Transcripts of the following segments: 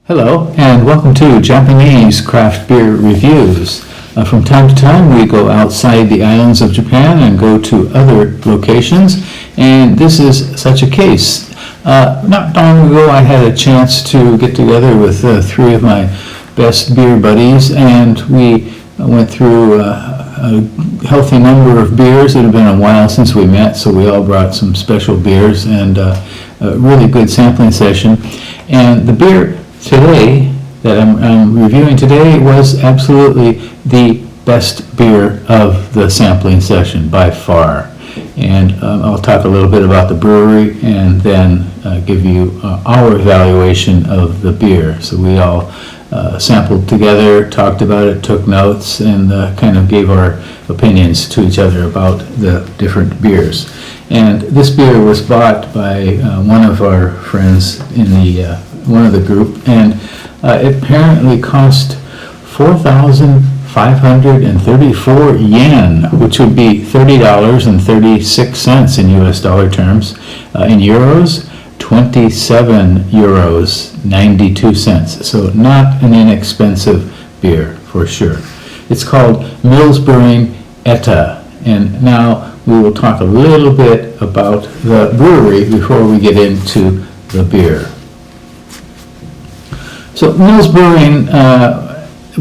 Hello, and welcome to Japanese Craft Beer Reviews. From time to time, we go outside the islands of Japan and go to other locations, and this is such a case. Not long ago, I had a chance to get together with three of my best beer buddies, and we went through a healthy number of beers. It had been a while since we met, so we all brought some special beers and a really good sampling session. And the beer today that I'm reviewing today was absolutely the best beer of the sampling session by far. And I'll talk a little bit about the brewery and then give you our evaluation of the beer. So we all sampled together, talked about it, took notes, and kind of gave our opinions to each other about the different beers. And this beer was bought by one of our friends in the one of the group, and it apparently cost 4,534 yen, which would be $30.36 in US dollar terms. In euros, 27 euros 92 cents. So not an inexpensive beer for sure. It's called Mills Brewing Etta, and now we will talk a little bit about the brewery before we get into the beer. So Mills Brewing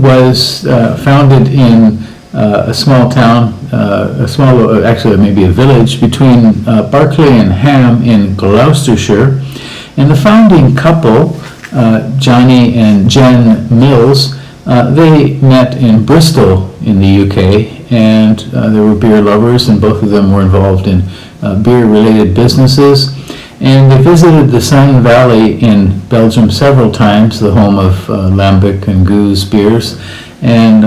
was founded in a small town, actually maybe a village between Berkeley and Ham in Gloucestershire. And the founding couple, Johnny and Jen Mills, they met in Bristol in the UK, and they were beer lovers, and both of them were involved in beer-related businesses. And they visited the Sun Valley in Belgium several times, the home of Lambic and Goose beers, and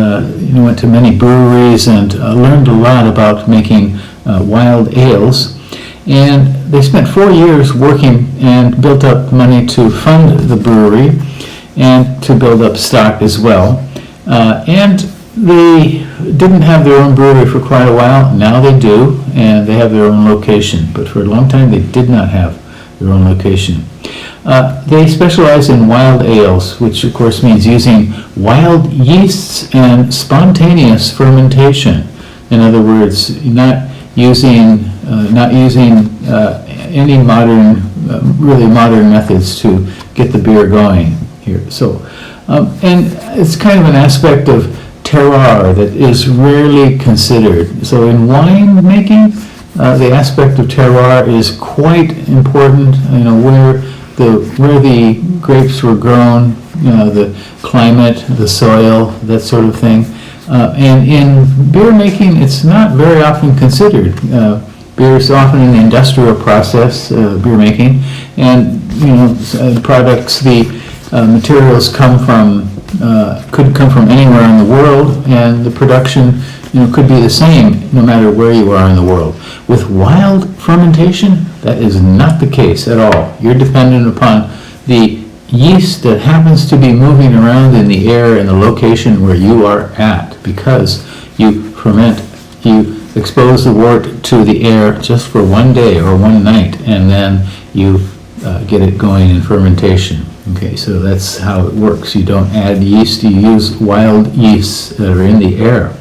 went to many breweries and learned a lot about making wild ales. And they spent 4 years working and built up money to fund the brewery and to build up stock as well. And they didn't have their own brewery for quite a while. Now they do, and they have their own location. But for a long time, they did not have their own location. They specialize in wild ales, which of course means using wild yeasts and spontaneous fermentation. In other words, not using any really modern methods to get the beer going here. So, and it's kind of an aspect of terroir that is rarely considered. So in wine making, the aspect of terroir is quite important. Where the grapes were grown, the climate, the soil, that sort of thing. And in beer making, it's not very often considered. Beer is often an industrial process, beer making, and the products, the materials could come from anywhere in the world, and the production could be the same no matter where you are in the world. With wild fermentation, that is not the case at all. You're dependent upon the yeast that happens to be moving around in the air in the location where you are at, because you ferment, you expose the wort to the air just for one day or one night, and then you get it going in fermentation. Okay, so that's how it works. You don't add yeast, you use wild yeasts that are in the air.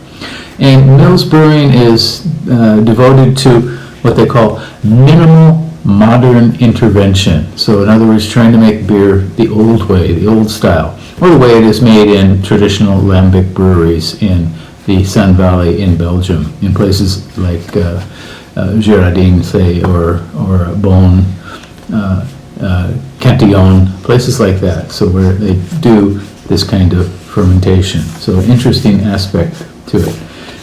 And Mills Brewing is devoted to what they call minimal modern intervention. So in other words, trying to make beer the old way, the old style, or the way it is made in traditional lambic breweries in the Sun Valley in Belgium, in places like Girardin, say, or Beaune, Cantillon, places like that, so where they do this kind of fermentation. So interesting aspect to it.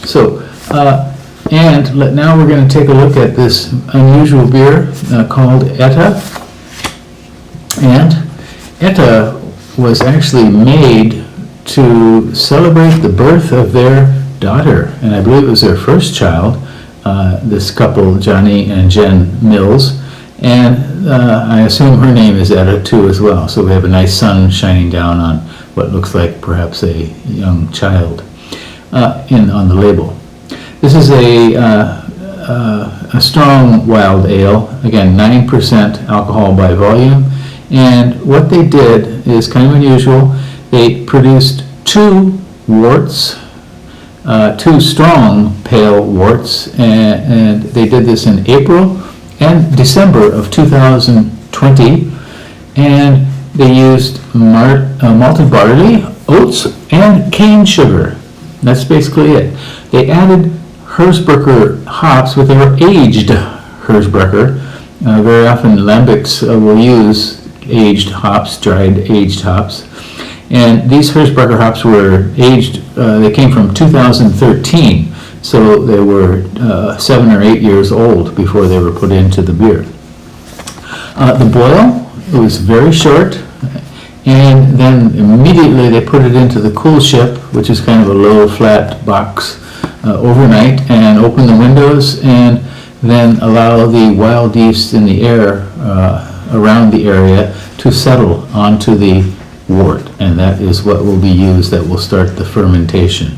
So, now we're going to take a look at this unusual beer called Etta. And Etta was actually made to celebrate the birth of their daughter, and I believe it was their first child, this couple, Johnny and Jen Mills, and I assume her name is Etta too as well, so we have a nice sun shining down on what looks like perhaps a young child on the label. This is a strong wild ale, again 9% alcohol by volume, And what they did is kind of unusual. They produced two worts, two strong pale worts, and they did this in April and December of 2020, and they used malted barley, oats, and cane sugar. That's basically it. They added Hersbrucker hops, but they were aged Hersbrucker. Very often lambics will use aged hops, dried aged hops. And these Hersbrucker hops were aged, they came from 2013, so they were 7 or 8 years old before they were put into the beer. The boil, it was very short, and then immediately they put it into the cool ship, which is kind of a low flat box, overnight, and open the windows and then allow the wild yeast in the air around the area to settle onto the wort, and that is what will be used, that will start the fermentation.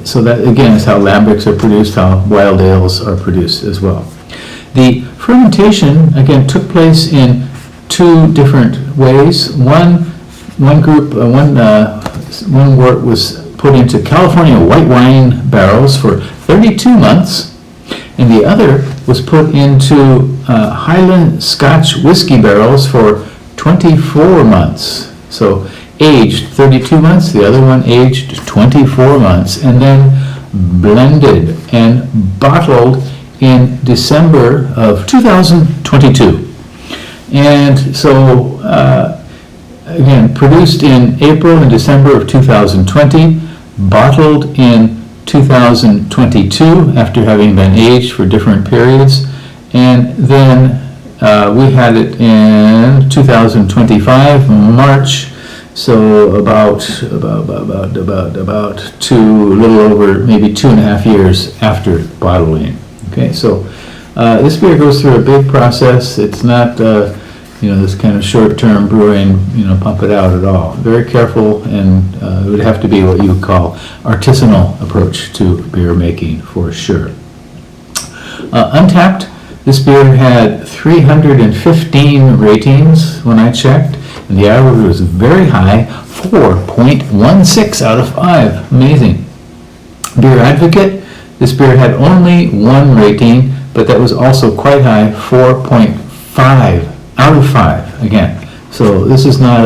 So that again is how lambics are produced, how wild ales are produced as well. The fermentation again took place in two different ways. One wort was put into California white wine barrels for 32 months, and the other was put into Highland Scotch whiskey barrels for 24 months. So aged 32 months, the other one aged 24 months, and then blended and bottled in December of 2022. And so, again, produced in April and December of 2020, bottled in 2022 after having been aged for different periods, and then we had it in 2025, March, so about a little over maybe 2.5 years after bottling. Okay, so this beer goes through a big process. It's not this kind of short-term brewing, pump it out at all. Very careful, and it would have to be what you would call artisanal approach to beer making for sure. Untapped, this beer had 315 ratings when I checked, and the average was very high, 4.16 out of 5. Amazing. Beer Advocate, this beer had only 1 rating, but that was also quite high, 4.5 out of 5 again. So this is not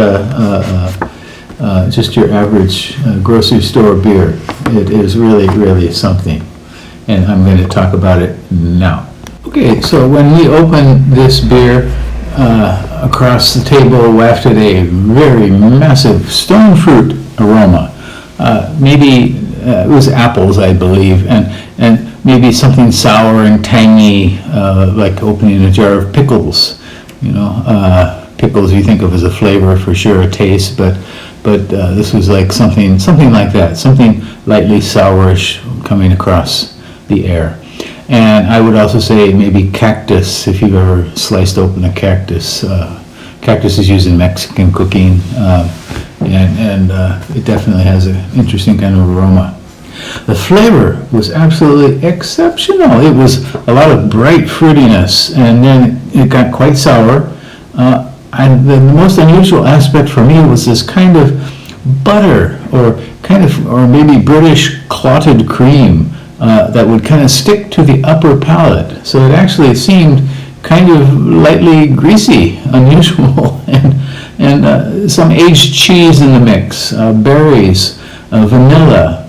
just your average grocery store beer. It is really, really something, and I'm going to talk about it now. Okay, so when we opened this beer, across the table wafted a very massive stone fruit aroma. Maybe it was apples, I believe, and maybe something sour and tangy, like opening a jar of pickles. Pickles you think of as a flavor for sure, a taste, but this was like something like that, something lightly sourish coming across the air. And I would also say maybe cactus, if you've ever sliced open a cactus. Cactus is used in Mexican cooking, and it definitely has an interesting kind of aroma. The flavor was absolutely exceptional. It was a lot of bright fruitiness, and then it got quite sour. And the most unusual aspect for me was this kind of butter, or maybe British clotted cream, that would kind of stick to the upper palate. So it actually seemed kind of lightly greasy, unusual, and some aged cheese in the mix, berries, vanilla,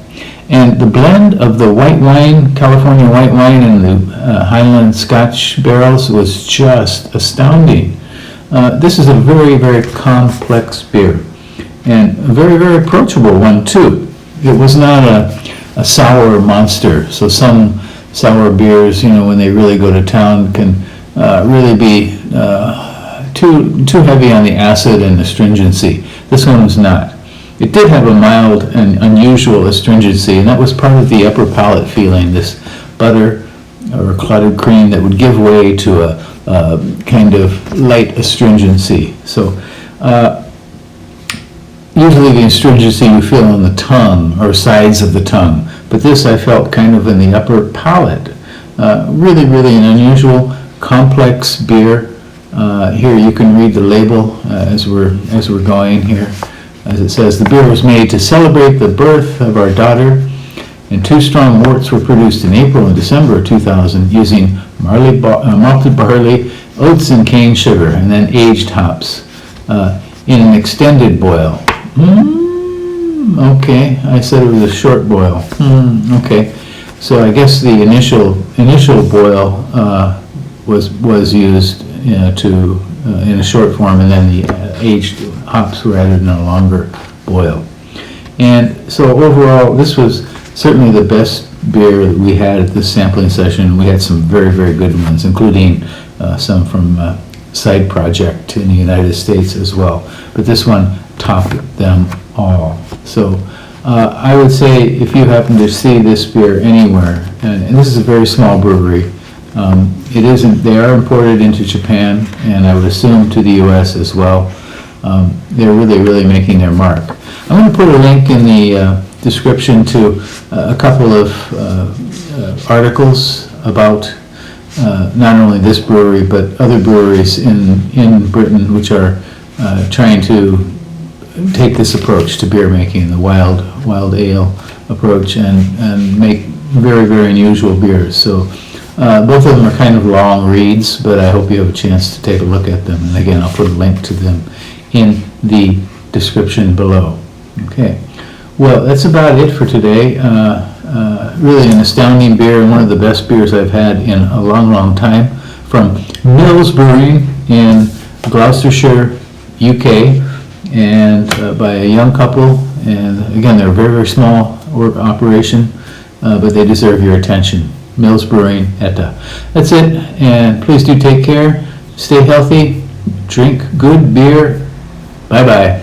and the blend of the white wine, California white wine, and the Highland Scotch barrels was just astounding. This is a very, very complex beer, and a very, very approachable one too. It was not a sour monster. So some sour beers, when they really go to town, can really be too heavy on the acid and astringency. This one was not. It did have a mild and unusual astringency, and that was part of the upper palate feeling, this butter or clotted cream that would give way to a kind of light astringency. So usually the astringency you feel on the tongue or sides of the tongue, but this I felt kind of in the upper palate. Really, really an unusual, complex beer. Here you can read the label as we're going here. As it says, the beer was made to celebrate the birth of our daughter, and 2 strong worts were produced in April and December of 2000 using malted barley, oats, and cane sugar, and then aged hops in an extended boil. Okay, I said it was a short boil. Okay, so I guess the initial boil was used in a short form, and then the aged hops were added in a longer boil. And so overall, this was certainly the best beer that we had at this sampling session. We had some very, very good ones, including some from Side Project in the United States as well. But this one topped them all. So I would say if you happen to see this beer anywhere, and this is a very small brewery, they are imported into Japan, and I would assume to the US as well. They're really, really making their mark. I'm going to put a link in the description to a couple of articles about not only this brewery but other breweries in Britain which are trying to take this approach to beer making, the wild ale approach, and make very, very unusual beers. So both of them are kind of long reads, but I hope you have a chance to take a look at them. And again, I'll put a link to them in the description below. Okay. Well, that's about it for today. Really an astounding beer, and one of the best beers I've had in a long, long time, from Mills Brewing in Gloucestershire, UK, and by a young couple. And again, they're a very, very small operation, but they deserve your attention. Mills Brewing Etta. That's it, and please do take care, stay healthy, drink good beer. Bye-bye.